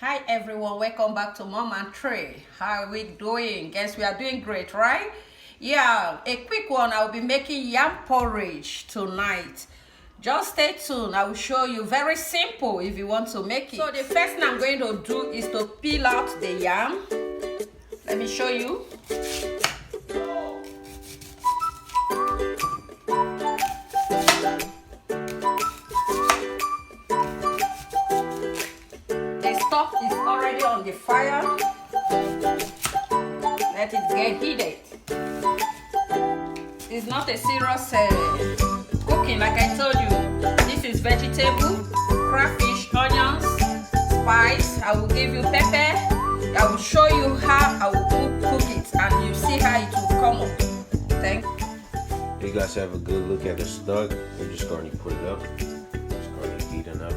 Hi everyone, welcome back to Mom and Trey. How are we doing? Guess we are doing great, right? Yeah, a quick one. I'll be making yam porridge tonight. Just stay tuned. I will show you. Very simple if you want to make it. So the first thing I'm going to do is to peel out the yam. Let me show you. Stock is already on the fire. Let it get heated. It's not a serious cooking, like I told you. This is vegetable, crayfish, onions, spice. I will give you pepper. I will show you how I will cook it, and you see how it will come up. Thank you. You guys have a good look at the stock. We're just going to put it up. It's going to heating up.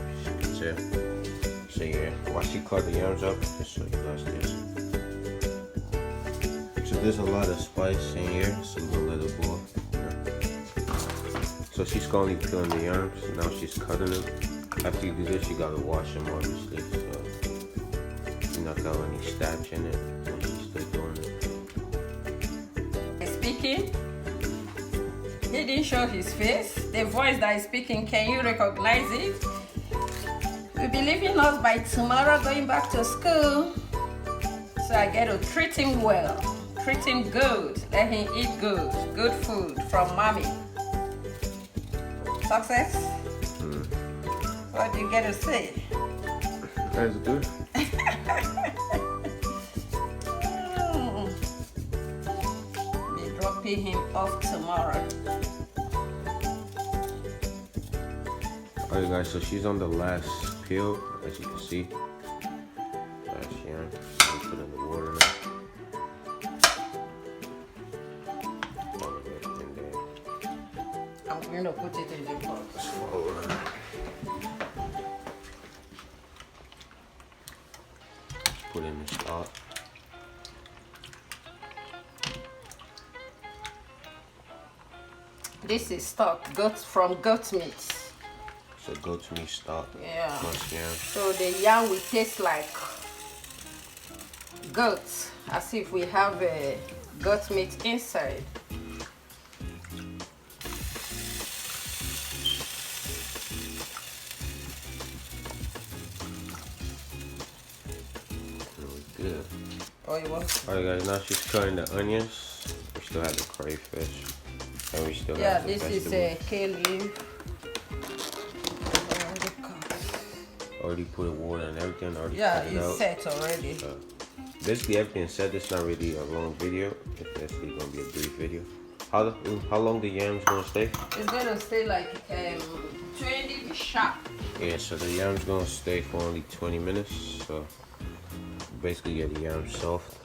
So yeah, while she cut the yams up, just so you guys this. So there's a lot of spice in here, so we're gonna let it boil. So she's currently peeling the yams. Now she's cutting them. After you do this, you gotta wash them obviously, so you not got any starch in it when she's still doing it. Speaking. He didn't show his face. The voice that is speaking, can you recognize it? We'll be leaving us by tomorrow, going back to school. So I get to treat him well, treat him good, let him eat good food from mommy. Success? What do you get to say? That's good. Be dropping him off tomorrow. Alright guys, so she's on the last peel, as you can see. Last yam. Put in the water now. I'm going to put it in the pot. Put in the stock. This is stock from goat meat. So goat's meat stock. Yeah. Plus yam. So the yam will taste like goat, as if we have a goat meat inside. Really good. Oh, you want? Alright guys, now she's cutting the onions. We still have the crayfish. And we still have the this vegetables. is a kale leaf. Already put water and everything. Already Yeah, cut it it's out. set already. Basically everything said. It's not really a long video. It's actually gonna be a brief video. How long the yams gonna stay? It's gonna stay like 20 sharp. Yeah, so the yams gonna stay for only 20 minutes. So basically get the yams soft.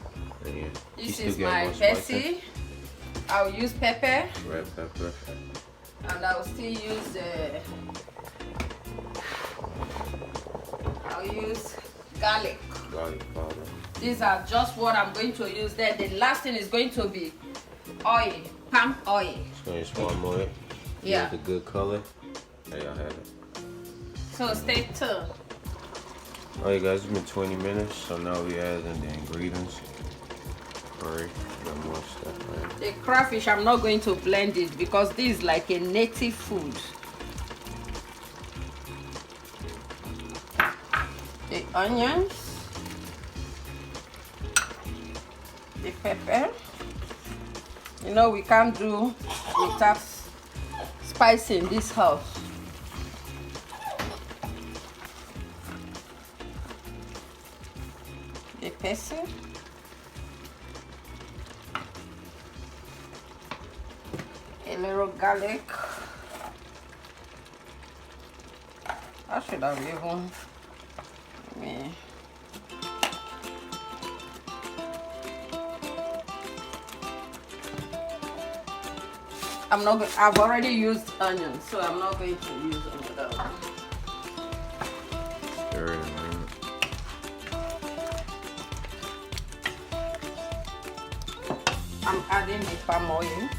And yeah, This is my Bessie. I'll use pepper. Red pepper. And I'll still use I'll use garlic. Garlic powder. These are just what I'm going to use. Then the last thing is going to be oil, palm oil. It's gonna use palm oil. Yeah. Get the good color. There y'all have it. So stay tuned. Alright guys, it's been 20 minutes. So now we add in the ingredients. Alright, got more stuff right. The crayfish, I'm not going to blend it because this is like a native food. The onions, the pepper. You know we can't do without spice in this house. The basil. A little garlic. I should have even me. I've already used onions, so I'm not going to use another one. Stir it in a minute. I'm adding the palm oil.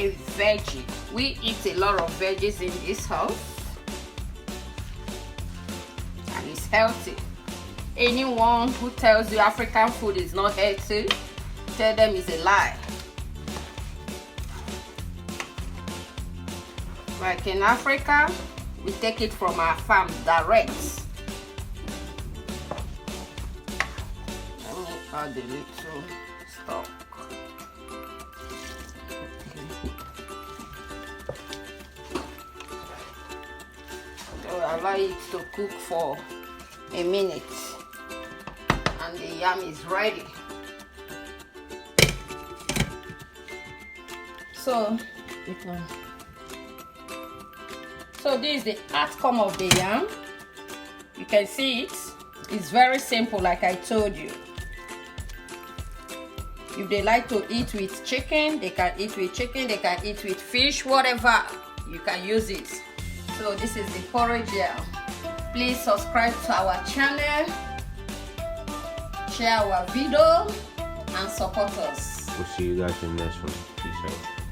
a veggie. We eat a lot of veggies in this house, and it's healthy. Anyone who tells you African food is not healthy, tell them it's a lie. Like in Africa, we take it from our farm direct. Let me add a little stock. So allow it to cook for a minute, and the yam is ready. So this is the outcome of the yam. You can see it. It's very simple, like I told you. If they like to eat with chicken, they can eat with chicken, they can eat with fish, whatever, you can use it. So this is the porridge yam. Please subscribe to our channel, share our video, and support us. We'll see you guys in the next one. Peace out.